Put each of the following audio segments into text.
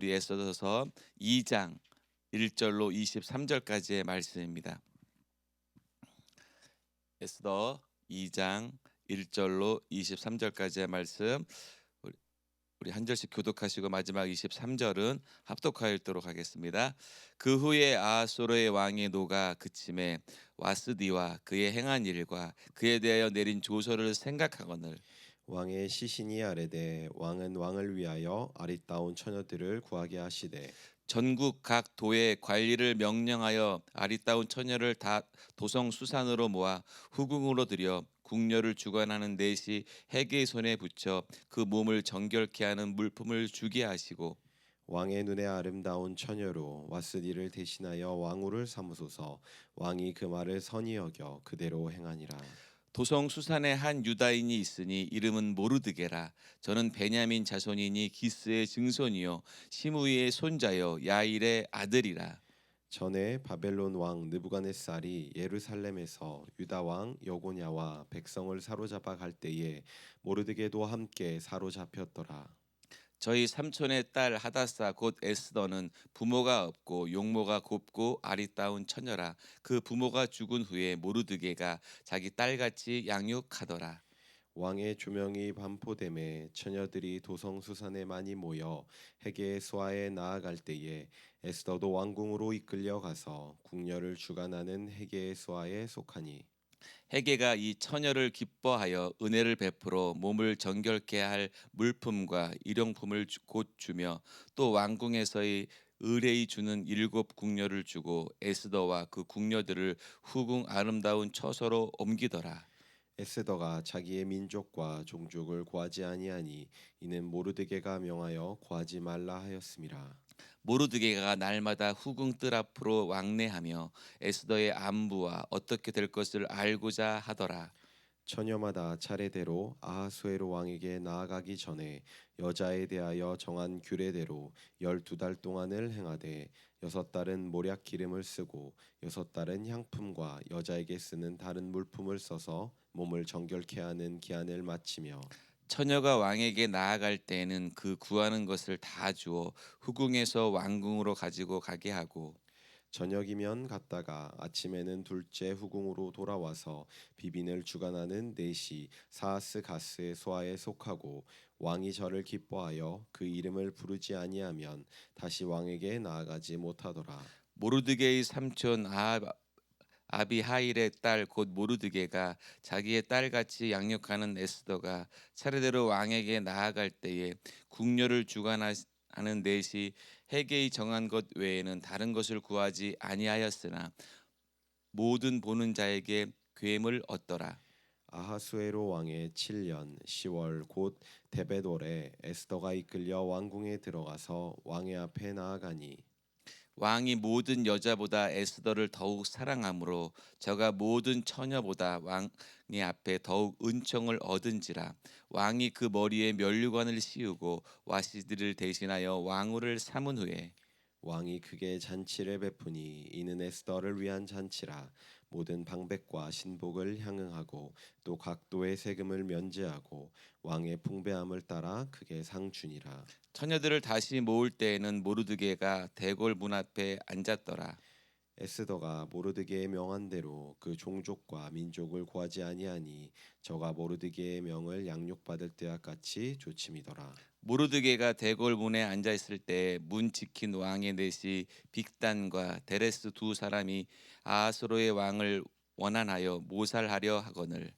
우리 에스더서 2장 1절로 23절까지의 말씀입니다. 에스더 2장 1절로 23절까지의 말씀 우리 한 절씩 교독하시고 마지막 23절은 합독하여 읽도록 하겠습니다. 그 후에 아하수르의 왕의 노가 그침에 와스디와 그의 행한 일과 그에 대하여 내린 조서를 생각하거늘 왕의 시신이 아래되 왕은 왕을 위하여 아리따운 처녀들을 구하게 하시되 전국 각 도의 관리를 명령하여 아리따운 처녀를 다 도성 수산으로 모아 후궁으로 들여 궁녀를 주관하는 넷이 해계의 손에 붙여 그 몸을 정결케 하는 물품을 주게 하시고 왕의 눈에 아름다운 처녀로 와스디를 대신하여 왕후를 삼으소서. 왕이 그 말을 선히 여겨 그대로 행하니라. 도성 수산에 한 유다인이 있으니 이름은 모르드게라. 저는 베냐민 자손이니 기스의 증손이요 시므이의 손자요 야일의 아들이라. 전에 바벨론 왕 느부갓네살이 예루살렘에서 유다 왕 여고냐와 백성을 사로잡아 갈 때에 모르드게도 함께 사로잡혔더라. 저희 삼촌의 딸 하다사 곧 에스더는 부모가 없고 용모가 곱고 아리따운 처녀라. 그 부모가 죽은 후에 모르드게가 자기 딸같이 양육하더라. 왕의 조명이 반포됨에 처녀들이 도성수산에 많이 모여 해계의 수하에 나아갈 때에 에스더도 왕궁으로 이끌려 가서 궁녀를 주관하는 해계의 수하에 속하니 헤게가 이 처녀를 기뻐하여 은혜를 베풀어 몸을 정결케 할 물품과 일용품을 곧 주며 또 왕궁에서의 의뢰이 주는 7궁녀를 주고 에스더와 그 궁녀들을 후궁 아름다운 처소로 옮기더라. 에스더가 자기의 민족과 종족을 구하지 아니하니 이는 모르드게가 명하여 구하지 말라 하였음이라. 모르드게가 날마다 후궁 뜰 앞으로 왕래하며 에스더의 안부와 어떻게 될 것을 알고자 하더라. 처녀마다 차례대로 아하수에로 왕에게 나아가기 전에 여자에 대하여 정한 규례대로 12달 동안을 행하되 6달은 모략 기름을 쓰고 6달은 향품과 여자에게 쓰는 다른 물품을 써서 몸을 정결케 하는 기한을 마치며 처녀가 왕에게 나아갈 때에는 그 구하는 것을 다 주어 후궁에서 왕궁으로 가지고 가게 하고 저녁이면 갔다가 아침에는 둘째 후궁으로 돌아와서 비빈을 주관하는 넷이 사하스 가스의 소아에 속하고 왕이 저를 기뻐하여 그 이름을 부르지 아니하면 다시 왕에게 나아가지 못하더라. 모르드게의 삼촌 아비하일의 딸 곧 모르드게가 자기의 딸같이 양육하는 에스더가 차례대로 왕에게 나아갈 때에 궁녀를 주관하는 넷이 헤게의 정한 것 외에는 다른 것을 구하지 아니하였으나 모든 보는 자에게 괴물 얻더라. 아하수에로 왕의 7년 10월 곧 데베돌에 에스더가 이끌려 왕궁에 들어가서 왕의 앞에 나아가니 왕이 모든 여자보다 에스더를 더욱 사랑하므로 저가 모든 처녀보다 왕의 앞에 더욱 은총을 얻은지라. 왕이 그 머리에 면류관을 씌우고 와시드를 대신하여 왕후를 삼은 후에 왕이 크게 잔치를 베푸니 이는 에스더를 위한 잔치라. 모든 방백과 신복을 향응하고 또 각도의 세금을 면제하고 왕의 풍배함을 따라 크게 상주니라. 처녀들을 다시 모을 때에는 모르드게가 대궐 문 앞에 앉았더라. 에스더가 모르드게의 명한 대로 그 종족과 민족을 구하지 아니하니 저가 모르드게의 명을 양육받을 때와 같이 조침이더라. 모르드게가 대궐 문에 앉아 있을 때 문 지킨 왕의 넷이 빅단과 데레스 두 사람이 아하스로의 왕을 원한하여 모살하려 하거늘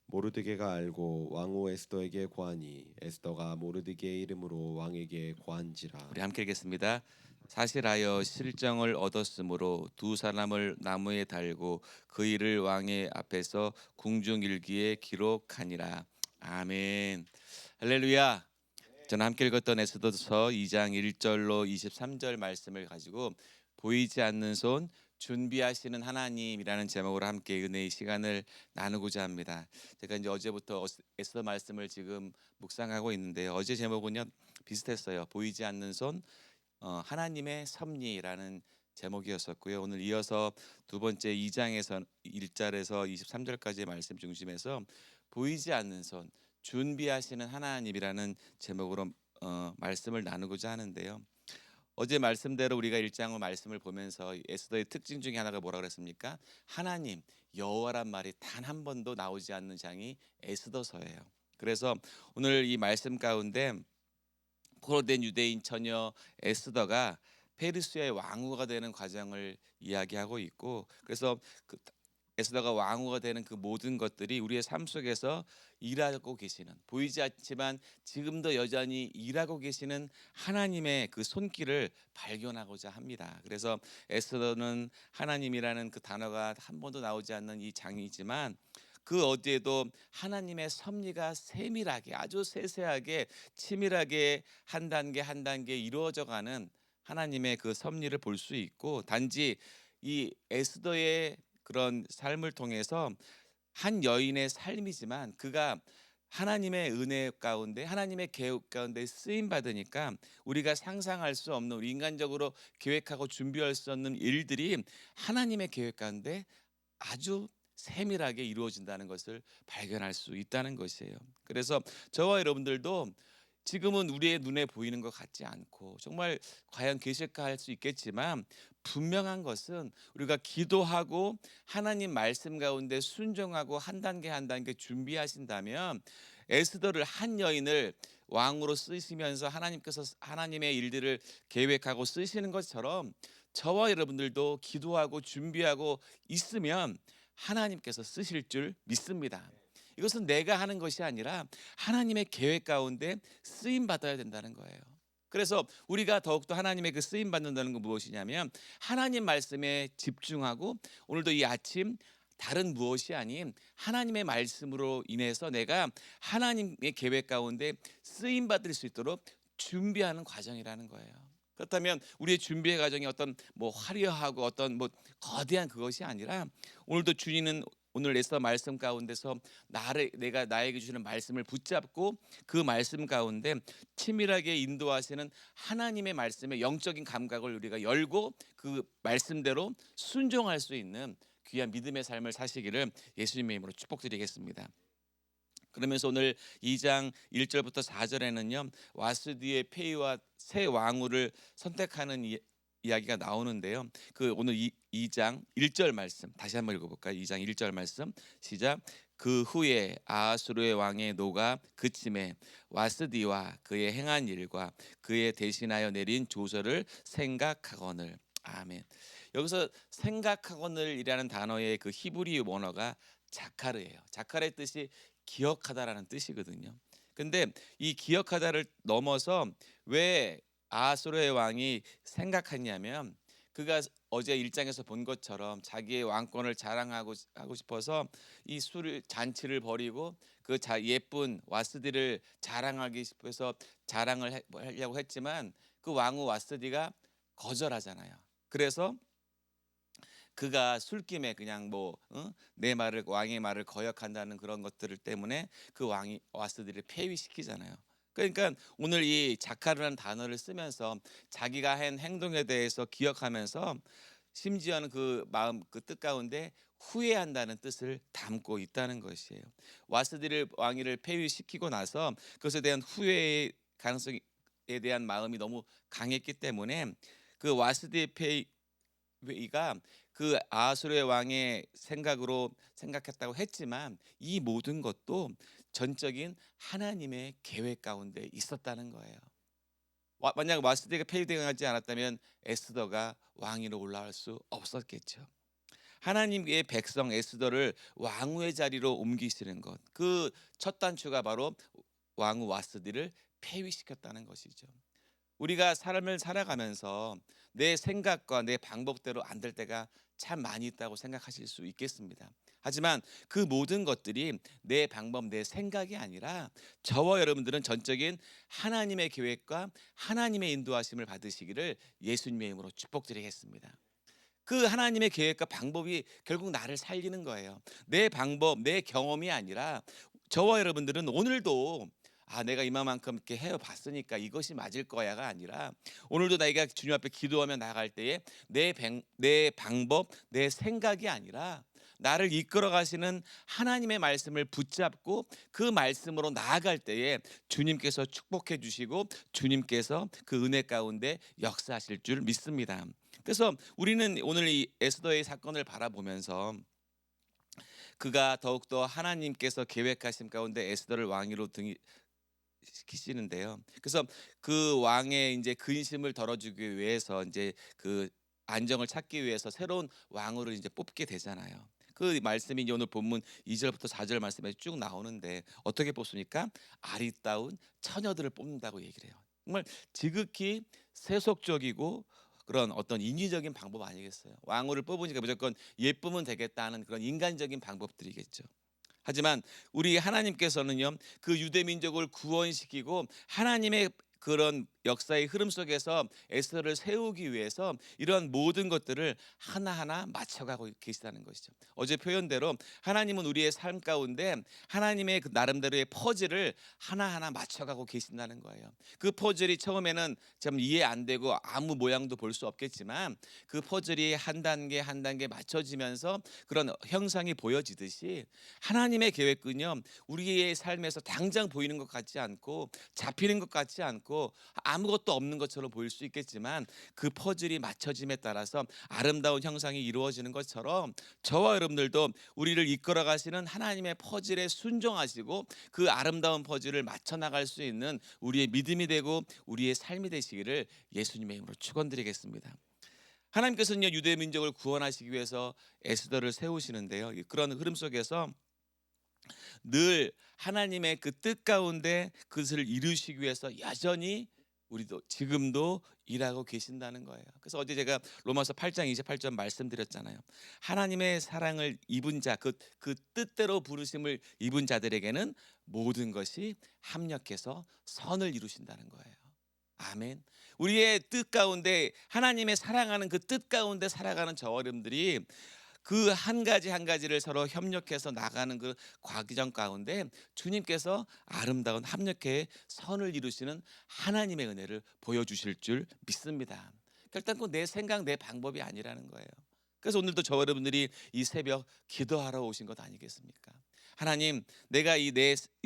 모르드게가 알고 왕후 에스더에게 고하니 에스더가 모르드게의 이름으로 왕에게 고한지라. 우리 함께 읽겠습니다. 사실하여 실정을 얻었으므로 두 사람을 나무에 달고 그 일을 왕의 앞에서 궁중일기에 기록하니라. 아멘. 할렐루야. 저는 함께 읽었던 에스더서 2장 1절로 23절 말씀을 가지고 보이지 않는 손 준비하시는 하나님이라는 제목으로 함께 은혜의 시간을 나누고자 합니다. 제가 이제 어제부터 에스더 말씀을 지금 묵상하고 있는데요. 어제 제목은요 비슷했어요. 보이지 않는 손 하나님의 섭리라는 제목이었었고요. 오늘 이어서 두 번째 2장에서 1절에서 23절까지의 말씀 중심에서 보이지 않는 손 준비하시는 하나님이라는 제목으로 말씀을 나누고자 하는데요. 어제 말씀대로 우리가 1장의 말씀을 보면서 에스더의 특징 중에 하나가 뭐라 그랬습니까? 하나님 여호와란 말이 단 한 번도 나오지 않는 장이 에스더서예요. 그래서 오늘 이 말씀 가운데 포로된 유대인 처녀 에스더가 페르시아의 왕후가 되는 과정을 이야기하고 있고, 그래서 그 에스더가 왕후가 되는 그 모든 것들이 우리의 삶 속에서 일하고 계시는, 보이지 않지만 지금도 여전히 일하고 계시는 하나님의 그 손길을 발견하고자 합니다. 그래서 에스더는 하나님이라는 그 단어가 한 번도 나오지 않는 이 장이지만 그 어디에도 하나님의 섭리가 세밀하게, 아주 세세하게 치밀하게 한 단계 한 단계 이루어져 가는 하나님의 그 섭리를 볼 수 있고, 단지 이 에스더의 그런 삶을 통해서 한 여인의 삶이지만 그가 하나님의 은혜 가운데, 하나님의 계획 가운데 쓰임 받으니까 우리가 상상할 수 없는, 우리 인간적으로 계획하고 준비할 수 없는 일들이 하나님의 계획 가운데 아주 세밀하게 이루어진다는 것을 발견할 수 있다는 것이에요. 그래서 저와 여러분들도 지금은 우리의 눈에 보이는 것 같지 않고 정말 과연 계실까 할 수 있겠지만, 분명한 것은 우리가 기도하고 하나님 말씀 가운데 순종하고 한 단계 한 단계 준비하신다면, 에스더를, 한 여인을 왕으로 쓰시면서 하나님께서 하나님의 일들을 계획하고 쓰시는 것처럼 저와 여러분들도 기도하고 준비하고 있으면 하나님께서 쓰실 줄 믿습니다. 이것은 내가 하는 것이 아니라 하나님의 계획 가운데 쓰임 받아야 된다는 거예요. 그래서 우리가 더욱더 하나님의 그 쓰임 받는다는 건 무엇이냐면, 하나님 말씀에 집중하고 오늘도 이 아침 다른 무엇이 아닌 하나님의 말씀으로 인해서 내가 하나님의 계획 가운데 쓰임 받을 수 있도록 준비하는 과정이라는 거예요. 그렇다면 우리의 준비의 과정이 어떤 뭐 화려하고 어떤 뭐 거대한 그것이 아니라, 오늘도 주님은 오늘 에스더 말씀 가운데서 내가 나에게 주시는 말씀을 붙잡고 그 말씀 가운데 치밀하게 인도하시는 하나님의 말씀의 영적인 감각을 우리가 열고 그 말씀대로 순종할 수 있는 귀한 믿음의 삶을 사시기를 예수님의 이름으로 축복드리겠습니다. 그러면서 오늘 2장 1절부터 4절에는요, 와스디의 폐위와 새 왕후를 선택하는 이야기가 나오는데요. 그 오늘 2장 1절 말씀 다시 한번 읽어볼까요? 2장 1절 말씀 시작. 그 후에 아하수르의 왕의 노가 그침에 와스디와 그의 행한 일과 그의 대신하여 내린 조서를 생각하거늘. 아멘. 여기서 생각하거늘이라는 단어의 그 히브리 원어가 자카르예요. 자카르의 뜻이 기억하다라는 뜻이거든요. 근데 이 기억하다를 넘어서 왜 아하수르의 왕이 생각했냐면, 그가 어제 1장에서 본 것처럼 자기의 왕권을 자랑하고 하고 싶어서 이 술 잔치를 벌이고 그 예쁜 와스디를 자랑하기 싶어서 하려고 했지만 그 왕후 와스디가 거절하잖아요. 그래서 그가 술김에 그냥 내 말을, 왕의 말을 거역한다는 그런 것들을 때문에 그 왕이 와스디를 폐위시키잖아요. 그러니까 오늘 이 자카르라는 단어를 쓰면서 자기가 한 행동에 대해서 기억하면서 심지어는 그 마음 그 뜻 가운데 후회한다는 뜻을 담고 있다는 것이에요. 와스디를 왕위를 폐위시키고 나서 그것에 대한 후회의 가능성에 대한 마음이 너무 강했기 때문에 그 와스디의 폐위가 그 아수르의 왕의 생각으로 생각했다고 했지만, 이 모든 것도 전적인 하나님의 계획 가운데 있었다는 거예요. 만약 와스디가 폐위되지 않았다면 에스더가 왕위로 올라갈 수 없었겠죠. 하나님의 백성 에스더를 왕후의 자리로 옮기시는 것, 그 첫 단추가 바로 왕후 와스디를 폐위시켰다는 것이죠. 우리가 삶을 살아가면서 내 생각과 내 방법대로 안 될 때가 참 많이 있다고 생각하실 수 있겠습니다. 하지만 그 모든 것들이 내 방법, 내 생각이 아니라 저와 여러분들은 전적인 하나님의 계획과 하나님의 인도하심을 받으시기를 예수님의 이름으로 축복드리겠습니다. 그 하나님의 계획과 방법이 결국 나를 살리는 거예요. 내 방법, 내 경험이 아니라 저와 여러분들은 오늘도 내가 이만큼 이렇게 해봤으니까 이것이 맞을 거야가 아니라, 오늘도 내가 주님 앞에 기도하며 나갈 때에 내 방법, 내 생각이 아니라 나를 이끌어 가시는 하나님의 말씀을 붙잡고 그 말씀으로 나아갈 때에 주님께서 축복해 주시고 주님께서 그 은혜 가운데 역사하실 줄 믿습니다. 그래서 우리는 오늘 이 에스더의 사건을 바라보면서 그가 더욱더 하나님께서 계획하신 가운데 에스더를 왕위로 등이 시키시는데요. 그래서 그 왕의 이제 근심을 덜어주기 위해서 이제 그 안정을 찾기 위해서 새로운 왕으로 이제 뽑게 되잖아요. 그 말씀이 이제 오늘 본문 2절부터 4절 말씀에 쭉 나오는데 어떻게 뽑습니까? 아리따운 처녀들을 뽑는다고 얘기를 해요. 정말 지극히 세속적이고 그런 어떤 인위적인 방법 아니겠어요? 왕후를 뽑으니까 무조건 예쁘면 되겠다는 그런 인간적인 방법들이겠죠. 하지만 우리 하나님께서는요, 그 유대 민족을 구원시키고 하나님의 그런 역사의 흐름 속에서 에스더를 세우기 위해서 이러한 모든 것들을 하나하나 맞춰가고 계시다는 것이죠. 어제 표현대로 하나님은 우리의 삶 가운데 하나님의 그 나름대로의 퍼즐을 하나하나 맞춰가고 계신다는 거예요. 그 퍼즐이 처음에는 참 이해 안 되고 아무 모양도 볼 수 없겠지만 그 퍼즐이 한 단계 한 단계 맞춰지면서 그런 형상이 보여지듯이 하나님의 계획은요, 우리의 삶에서 당장 보이는 것 같지 않고 잡히는 것 같지 않고 아무것도 없는 것처럼 보일 수 있겠지만 그 퍼즐이 맞춰짐에 따라서 아름다운 형상이 이루어지는 것처럼 저와 여러분들도 우리를 이끌어 가시는 하나님의 퍼즐에 순종하시고 그 아름다운 퍼즐을 맞춰 나갈 수 있는 우리의 믿음이 되고 우리의 삶이 되시기를 예수님의 이름으로 축원드리겠습니다. 하나님께서는 유대 민족을 구원하시기 위해서 에스더를 세우시는데요. 그런 흐름 속에서 늘 하나님의 그 뜻 가운데 그것을 이루시기 위해서 여전히 우리도 지금도 일하고 계신다는 거예요. 그래서 어제 제가 로마서 8장 28절 말씀드렸잖아요. 하나님의 사랑을 입은 자, 그 뜻대로 부르심을 입은 자들에게는 모든 것이 합력해서 선을 이루신다는 거예요. 아멘. 우리의 뜻 가운데 하나님의 사랑하는 그 뜻 가운데 살아가는 저와 여러분들이 그 한 가지 한 가지를 서로 협력해서 나가는 그 과정 가운데 주님께서 아름다운 합력의 선을 이루시는 하나님의 은혜를 보여주실 줄 믿습니다. 결단코 내 생각 내 방법이 아니라는 거예요. 그래서 오늘도 저와 여러분들이 이 새벽 기도하러 오신 것 아니겠습니까? 하나님, 내가 이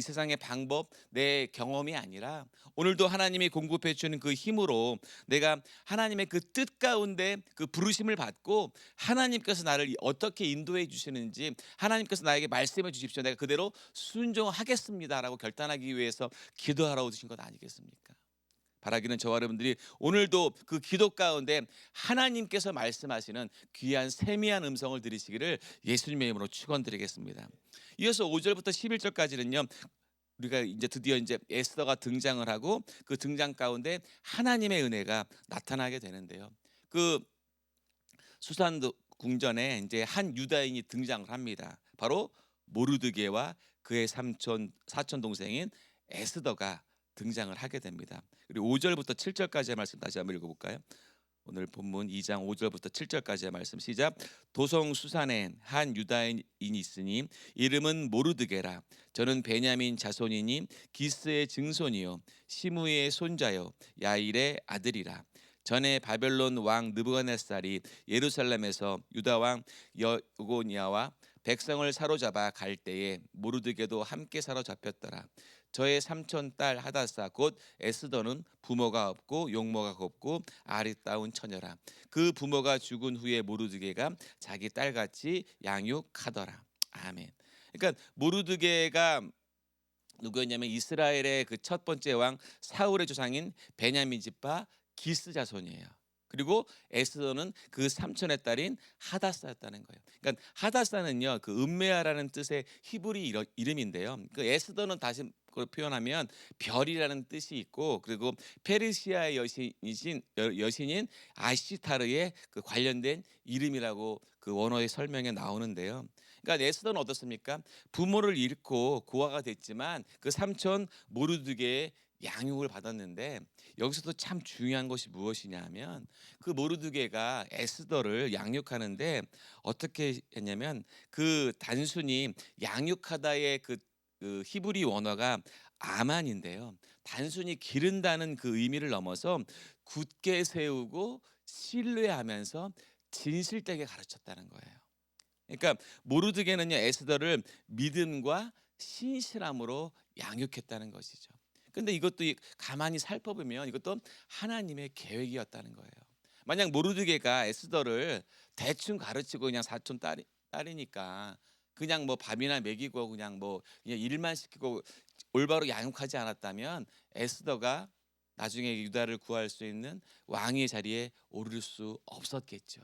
세상의 방법, 내 경험이 아니라 오늘도 하나님이 공급해 주는 그 힘으로 내가 하나님의 그 뜻 가운데 그 부르심을 받고 하나님께서 나를 어떻게 인도해 주시는지 하나님께서 나에게 말씀해 주십시오. 내가 그대로 순종하겠습니다라고 결단하기 위해서 기도하러 오신 것 아니겠습니까? 바라기는 저와 여러분들이 오늘도 그 기도 가운데 하나님께서 말씀하시는 귀한 세미한 음성을 들으시기를 예수님의 이름으로 축원드리겠습니다. 이어서 5절부터 11절까지는요. 우리가 이제 드디어 이제 에스더가 등장을 하고 그 등장 가운데 하나님의 은혜가 나타나게 되는데요. 그 수산 궁전에 이제 한 유다인이 등장을 합니다. 바로 모르드게와 그의 사촌 동생인 에스더가 등장을 하게 됩니다. 그리고 5절부터 7절까지의 말씀 다시 한번 읽어볼까요? 오늘 본문 2장 5절부터 7절까지의 말씀 시작. 도성 수산에 한 유다인이 있으니 이름은 모르드게라. 저는 베냐민 자손이니 기스의 증손이요 시므의 손자요 야일의 아들이라. 전에 바벨론 왕 느부갓네살이 예루살렘에서 유다 왕 여고니아와 백성을 사로잡아 갈 때에 모르드게도 함께 사로잡혔더라. 저의 삼촌 딸 하다사 곧 에스더는 부모가 없고 용모가 곱고 아리따운 처녀라. 그 부모가 죽은 후에 모르드게가 자기 딸같이 양육하더라. 아멘. 그러니까 모르드게가 누구였냐면 이스라엘의 그 첫 번째 왕 사울의 조상인 베냐민 지파 기스 자손이에요. 그리고 에스더는 그 삼촌의 딸인 하다사였다는 거예요. 그러니까 하다사는요 그 음메아라는 뜻의 히브리 이름인데요. 그 에스더는 다시 그걸 표현하면 별이라는 뜻이 있고 그리고 페르시아의 여신인 아시타르의 그 관련된 이름이라고 그 원어의 설명에 나오는데요. 그러니까 에스더는 어떻습니까? 부모를 잃고 고아가 됐지만 그 삼촌 모르드게의 양육을 받았는데 여기서도 참 중요한 것이 무엇이냐 하면 그 모르드게가 에스더를 양육하는데 어떻게 했냐면 그 단순히 양육하다의 그 히브리 원어가 아만인데요. 단순히 기른다는 그 의미를 넘어서 굳게 세우고 신뢰하면서 진실되게 가르쳤다는 거예요. 그러니까 모르드게는요 에스더를 믿음과 신실함으로 양육했다는 것이죠. 근데 이것도 가만히 살펴보면 이것도 하나님의 계획이었다는 거예요. 만약 모르드게가 에스더를 대충 가르치고 그냥 사촌 딸이니까 그냥 뭐 밥이나 먹이고 그냥 일만 시키고 올바로 양육하지 않았다면 에스더가 나중에 유다를 구할 수 있는 왕의 자리에 오를 수 없었겠죠.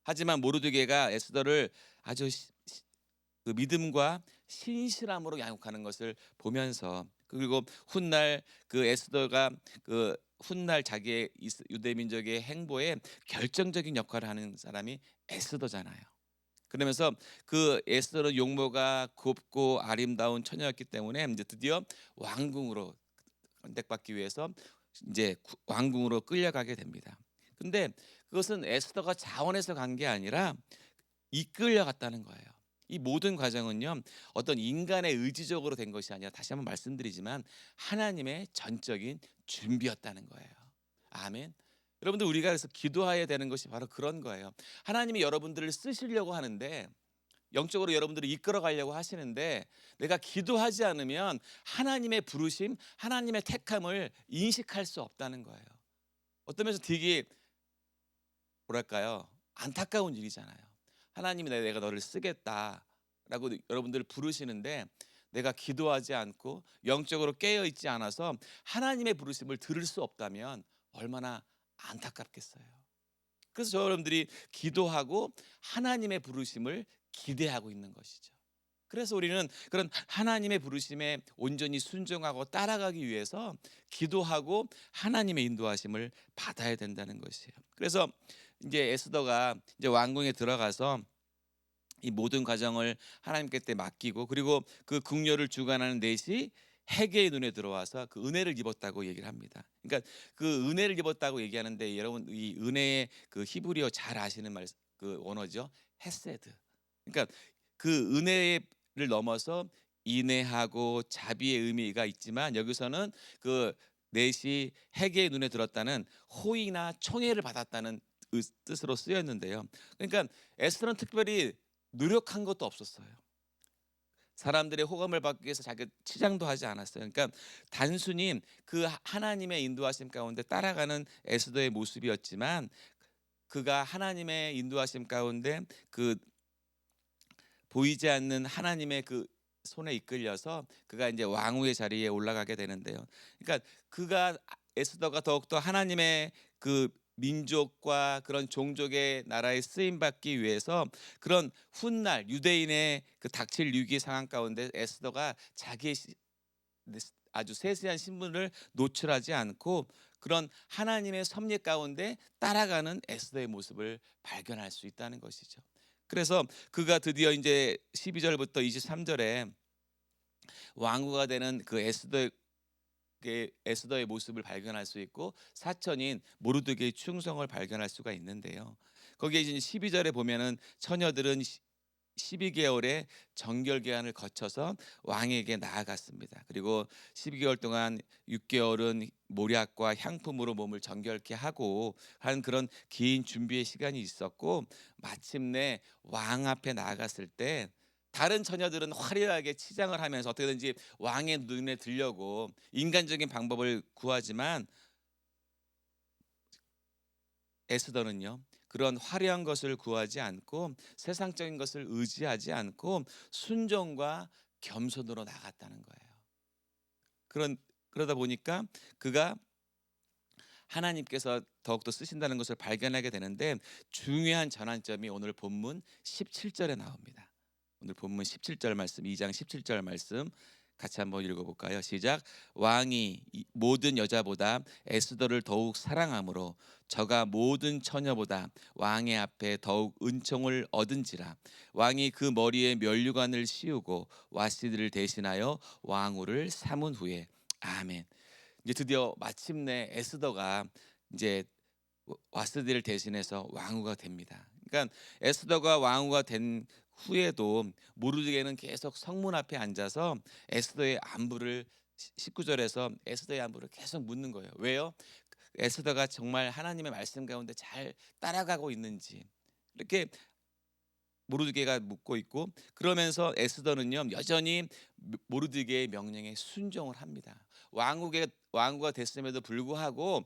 하지만 모르드게가 에스더를 아주 그 믿음과 신실함으로 양육하는 것을 보면서, 그리고 훗날 그 에스더가 그 훗날 자기의 유대 민족의 행보에 결정적인 역할을 하는 사람이 에스더잖아요. 그러면서 그 에스더는 용모가 곱고 아름다운 처녀였기 때문에 이제 드디어 왕궁으로 선택받기 위해서 이제 왕궁으로 끌려가게 됩니다. 근데 그것은 에스더가 자원해서 간 게 아니라 이끌려갔다는 거예요. 이 모든 과정은요 어떤 인간의 의지적으로 된 것이 아니라, 다시 한번 말씀드리지만 하나님의 전적인 준비였다는 거예요. 아멘. 여러분들, 우리가 그래서 기도해야 되는 것이 바로 그런 거예요. 하나님이 여러분들을 쓰시려고 하는데, 영적으로 여러분들을 이끌어 가려고 하시는데, 내가 기도하지 않으면 하나님의 부르심, 하나님의 택함을 인식할 수 없다는 거예요. 어떤 면에서 되게 뭐랄까요? 안타까운 일이잖아요. 하나님이 내가 너를 쓰겠다라고 여러분들을 부르시는데, 내가 기도하지 않고 영적으로 깨어 있지 않아서 하나님의 부르심을 들을 수 없다면 얼마나 안타깝겠어요. 그래서 저 여러분들이 기도하고 하나님의 부르심을 기대하고 있는 것이죠. 그래서 우리는 그런 하나님의 부르심에 온전히 순종하고 따라가기 위해서 기도하고 하나님의 인도하심을 받아야 된다는 것이에요. 그래서 이제 에스더가 이제 왕궁에 들어가서 이 모든 과정을 하나님께 맡기고, 그리고 그 궁녀를 주관하는 넷이 헤게의 눈에 들어와서 그 은혜를 입었다고 얘기를 합니다. 그러니까 그 은혜를 입었다고 얘기하는데, 여러분 이 은혜의 그 히브리어 잘 아시는 그 언어죠. 헤세드. 그러니까 그 은혜를 넘어서 인애하고 자비의 의미가 있지만, 여기서는 그 넷이 헤게의 눈에 들었다는 호의나 총애를 받았다는 뜻으로 쓰였는데요. 그러니까 에스더는 특별히 노력한 것도 없었어요. 사람들의 호감을 받기 위해서 자기 치장도 하지 않았어요. 그러니까 단순히 그 하나님의 인도하심 가운데 따라가는 에스더의 모습이었지만, 그가 하나님의 인도하심 가운데 그 보이지 않는 하나님의 그 손에 이끌려서 그가 이제 왕후의 자리에 올라가게 되는데요. 그러니까 그가 에스더가 더욱더 하나님의 그 민족과 그런 종족의 나라에 쓰임 받기 위해서, 그런 훗날 유대인의 그 닥칠 위기 상황 가운데 에스더가 자기의 아주 세세한 신분을 노출하지 않고 그런 하나님의 섭리 가운데 따라가는 에스더의 모습을 발견할 수 있다는 것이죠. 그래서 그가 드디어 이제 12절부터 23절에 왕후가 되는 그 에스더의 모습을 발견할 수 있고, 사천인 모르드게의 충성을 발견할 수가 있는데요. 거기에 이제 12절에 보면은 처녀들은 12개월의 정결 기간을 거쳐서 왕에게 나아갔습니다. 그리고 12개월 동안 6개월은 모략과 향품으로 몸을 정결케 하고 한 그런 긴 준비의 시간이 있었고, 마침내 왕 앞에 나아갔을 때 다른 처녀들은 화려하게 치장을 하면서 어떻게든지 왕의 눈에 들려고 인간적인 방법을 구하지만, 에스더는요 그런 화려한 것을 구하지 않고 세상적인 것을 의지하지 않고 순종과 겸손으로 나갔다는 거예요. 그러다 보니까 그가 하나님께서 더욱더 쓰신다는 것을 발견하게 되는데, 중요한 전환점이 오늘 본문 17절에 나옵니다. 오늘 본문 17절 말씀, 2장 17절 말씀 같이 한번 읽어볼까요? 시작. 왕이 모든 여자보다 에스더를 더욱 사랑하므로 저가 모든 처녀보다 왕의 앞에 더욱 은총을 얻은지라. 왕이 그 머리에 면류관을 씌우고 와시들을 대신하여 왕후를 삼은 후에. 아멘. 이제 드디어 마침내 에스더가 이제 와스디를 대신해서 왕후가 됩니다. 그러니까 에스더가 왕후가 된 후에도 모르드게는 계속 성문 앞에 앉아서 에스더의 안부를 19절에서 에스더의 안부를 계속 묻는 거예요. 왜요? 에스더가 정말 하나님의 말씀 가운데 잘 따라가고 있는지, 이렇게 모르드게가 묻고 있고, 그러면서 에스더는요 여전히 모르드게의 명령에 순종을 합니다. 왕후가 됐음에도 불구하고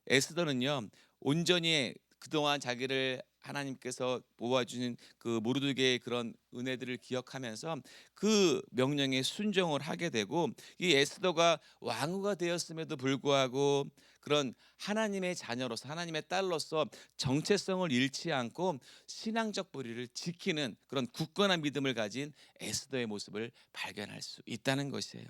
에스더는요 온전히 그동안 자기를 하나님께서 모아주신 그 모르드게의 그런 은혜들을 기억하면서 그 명령에 순종을 하게 되고, 이 에스더가 왕후가 되었음에도 불구하고 그런 하나님의 자녀로서 하나님의 딸로서 정체성을 잃지 않고 신앙적 뿌리를 지키는 그런 굳건한 믿음을 가진 에스더의 모습을 발견할 수 있다는 것이에요.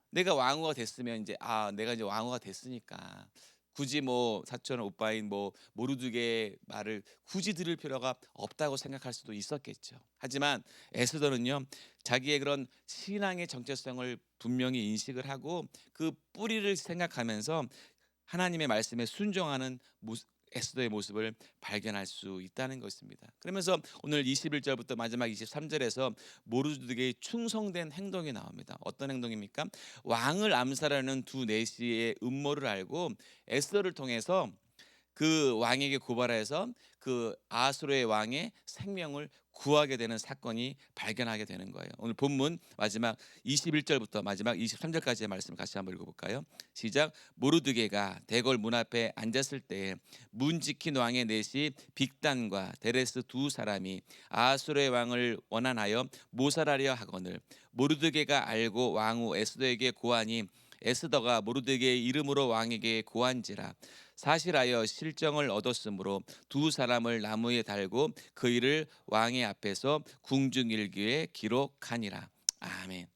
내가 왕후가 됐으면 이제 내가 이제 왕후가 됐으니까 굳이 뭐 사촌 오빠인 뭐 모르드게의 말을 굳이 들을 필요가 없다고 생각할 수도 있었겠죠. 하지만 에스더는요 자기의 그런 신앙의 정체성을 분명히 인식을 하고 그 뿌리를 생각하면서 하나님의 말씀에 순종하는 에스더의 모습을 발견할 수 있다는 것입니다. 그러면서 오늘 21절부터 마지막 23절에서 모르드게의 충성된 행동이 나옵니다. 어떤 행동입니까? 왕을 암살하는 두 내시의 음모를 알고 에스더를 통해서 그 왕에게 고발해서 그 아수르의 왕의 생명을 구하게 되는 사건이 발견하게 되는 거예요. 오늘 본문 마지막 21절부터 마지막 23절까지의 말씀 같이 한번 읽어볼까요? 시작. 모르드게가 대궐 문 앞에 앉았을 때에 문 지킨 왕의 넷이 빅단과 데레스 두 사람이 아수르의 왕을 원한하여 모살하려 하거늘 모르드게가 알고 왕후 에스더에게 고하니 에스더가 모르드게의 이름으로 왕에게 고한지라. 사실하여 실정을 얻었으므로 두 사람을 나무에 달고 그 일을 왕의 앞에서 궁중일기에 기록하니라. 아멘.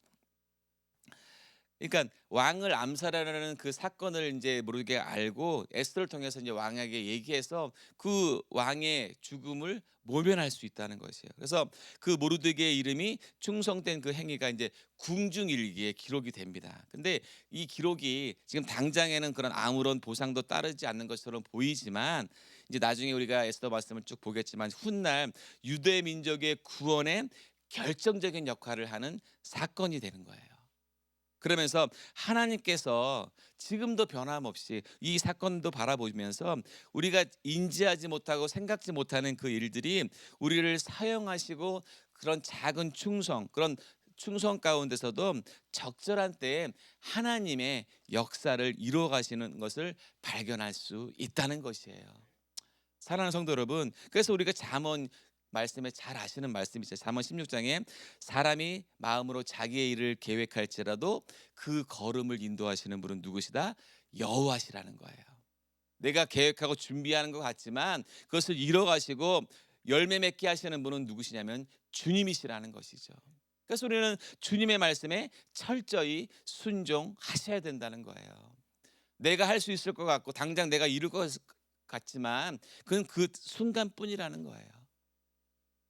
그러니까 왕을 암살하려는 그 사건을 이제 모르게 알고 에스더를 통해서 이제 왕에게 얘기해서 그 왕의 죽음을 모면할 수 있다는 것이에요. 그래서 그 모르드게의 이름이 충성된 그 행위가 이제 궁중일기에 기록이 됩니다. 근데 이 기록이 지금 당장에는 그런 아무런 보상도 따르지 않는 것처럼 보이지만 이제 나중에 우리가 에스더 말씀을 쭉 보겠지만 훗날 유대 민족의 구원에 결정적인 역할을 하는 사건이 되는 거예요. 그러면서 하나님께서 지금도 변함없이 이 사건도 바라보면서 우리가 인지하지 못하고 생각지 못하는 그 일들이 우리를 사용하시고 그런 작은 충성, 그런 충성 가운데서도 적절한 때에 하나님의 역사를 이루어 가시는 것을 발견할 수 있다는 것이에요. 사랑하는 성도 여러분, 그래서 우리가 잠언 말씀에 잘 아시는 말씀이죠. 잠언 16장에 사람이 마음으로 자기의 일을 계획할지라도 그 걸음을 인도하시는 분은 누구시다? 여호와시라는 거예요. 내가 계획하고 준비하는 것 같지만 그것을 이뤄가시고 열매 맺게 하시는 분은 누구시냐면 주님이시라는 것이죠. 그래서 우리는 주님의 말씀에 철저히 순종하셔야 된다는 거예요. 내가 할 수 있을 것 같고 당장 내가 이룰 것 같지만 그건 그 순간뿐이라는 거예요.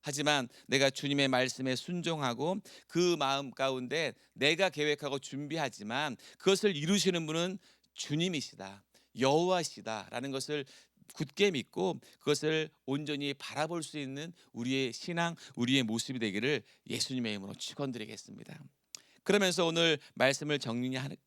하지만 내가 주님의 말씀에 순종하고 그 마음 가운데 내가 계획하고 준비하지만 그것을 이루시는 분은 주님이시다, 여호와시다라는 것을 굳게 믿고 그것을 온전히 바라볼 수 있는 우리의 신앙, 우리의 모습이 되기를 예수님의 이름으로 축원드리겠습니다. 그러면서 오늘 말씀을 정리하고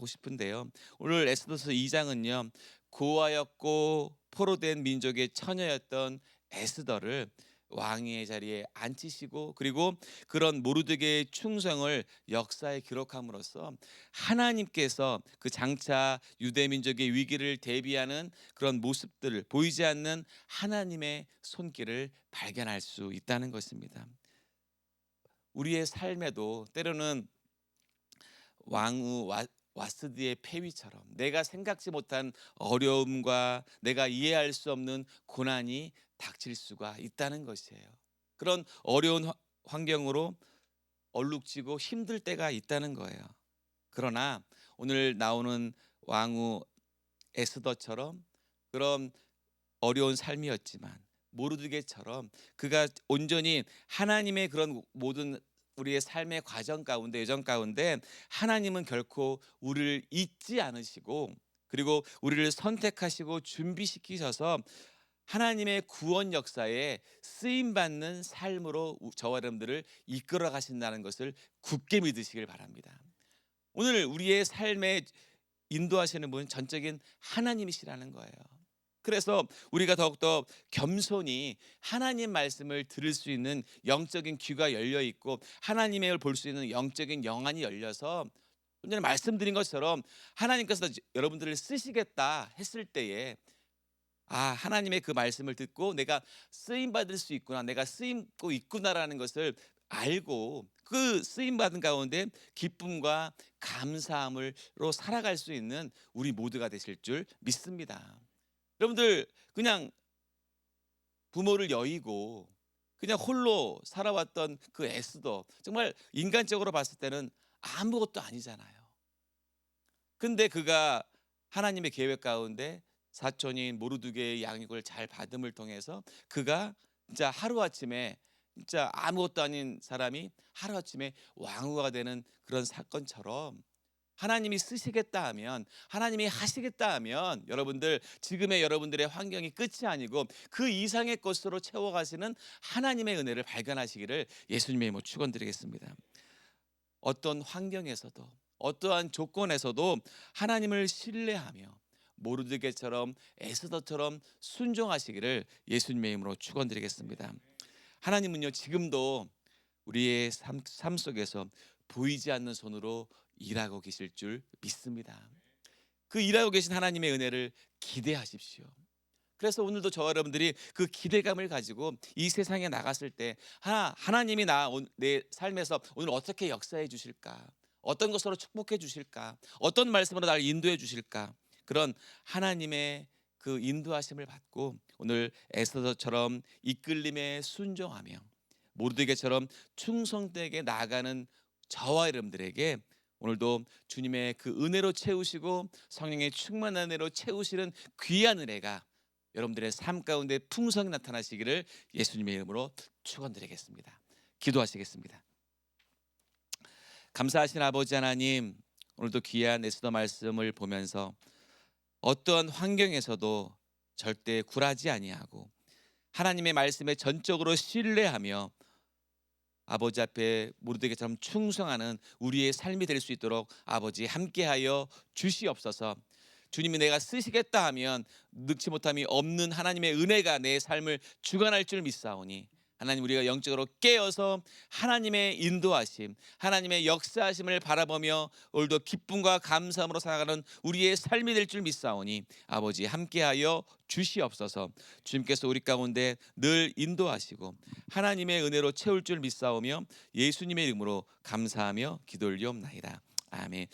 싶은데요. 오늘 에스더서 2장은요. 고아였고 포로된 민족의 처녀였던 에스더를 왕의 자리에 앉히시고 그리고 그런 모르드게의 충성을 역사에 기록함으로써 하나님께서 그 장차 유대 민족의 위기를 대비하는 그런 모습들을 보이지 않는 하나님의 손길을 발견할 수 있다는 것입니다. 우리의 삶에도 때로는 왕후 와스디의 폐위처럼 내가 생각지 못한 어려움과 내가 이해할 수 없는 고난이 닥칠 수가 있다는 것이에요. 그런 어려운 환경으로 얼룩지고 힘들 때가 있다는 거예요. 그러나 오늘 나오는 왕후 에스더처럼 그런 어려운 삶이었지만 모르드게처럼 그가 온전히 하나님의 그런 모든 우리의 삶의 과정 가운데 여정 가운데 하나님은 결코 우리를 잊지 않으시고 그리고 우리를 선택하시고 준비시키셔서 하나님의 구원 역사에 쓰임 받는 삶으로 저와 여러분들을 이끌어 가신다는 것을 굳게 믿으시길 바랍니다. 오늘 우리의 삶에 인도하시는 분은 전적인 하나님이시라는 거예요. 그래서 우리가 더욱더 겸손히 하나님 말씀을 들을 수 있는 영적인 귀가 열려 있고 하나님을 볼 수 있는 영적인 영안이 열려서 좀 전에 말씀드린 것처럼 하나님께서 여러분들을 쓰시겠다 했을 때에 하나님의 그 말씀을 듣고 내가 쓰임 받을 수 있구나, 내가 쓰임고 있구나라는 것을 알고 그 쓰임 받은 가운데 기쁨과 감사함으로 살아갈 수 있는 우리 모두가 되실 줄 믿습니다. 여러분들 그냥 부모를 여의고 그냥 홀로 살아왔던 그 에스더, 정말 인간적으로 봤을 때는 아무것도 아니잖아요. 근데 그가 하나님의 계획 가운데 사촌인 모르드게의 양육을 잘 받음을 통해서 그가 진짜 하루아침에, 진짜 아무것도 아닌 사람이 하루아침에 왕후가 되는 그런 사건처럼, 하나님이 쓰시겠다 하면, 하나님이 하시겠다 하면 여러분들 지금의 여러분들의 환경이 끝이 아니고 그 이상의 것으로 채워가시는 하나님의 은혜를 발견하시기를 예수님의 이름으로 축원드리겠습니다. 어떤 환경에서도 어떠한 조건에서도 하나님을 신뢰하며 모르드게처럼 에스더처럼 순종하시기를 예수님의 이름으로 축원드리겠습니다. 하나님은요 지금도 우리의 삶 속에서 보이지 않는 손으로 일하고 계실 줄 믿습니다. 그 일하고 계신 하나님의 은혜를 기대하십시오. 그래서 오늘도 저와 여러분들이 그 기대감을 가지고 이 세상에 나갔을 때 하나님이 내 삶에서 오늘 어떻게 역사해 주실까, 어떤 것으로 축복해 주실까, 어떤 말씀으로 나를 인도해 주실까, 그런 하나님의 그 인도하심을 받고 오늘 에스더처럼 이끌림에 순종하며 모르드게처럼 충성되게 나아가는 저와 여러분들에게 오늘도 주님의 그 은혜로 채우시고 성령의 충만한 은혜로 채우시는 귀한 은혜가 여러분들의 삶 가운데 풍성히 나타나시기를 예수님의 이름으로 축원드리겠습니다. 기도하시겠습니다. 감사하신 아버지 하나님, 오늘도 귀한 에스더 말씀을 보면서 어떠한 환경에서도 절대 굴하지 아니하고 하나님의 말씀에 전적으로 신뢰하며 아버지 앞에 모르드게처럼 충성하는 우리의 삶이 될 수 있도록 아버지 함께하여 주시옵소서. 주님이 내가 쓰시겠다 하면 늙지 못함이 없는 하나님의 은혜가 내 삶을 주관할 줄 믿사오니 하나님, 우리가 영적으로 깨어서 하나님의 인도하심, 하나님의 역사하심을 바라보며 오늘도 기쁨과 감사함으로 살아가는 우리의 삶이 될 줄 믿사오니 아버지 함께하여 주시옵소서. 주님께서 우리 가운데 늘 인도하시고 하나님의 은혜로 채울 줄 믿사오며 예수님의 이름으로 감사하며 기도 올리옵나이다. 아멘.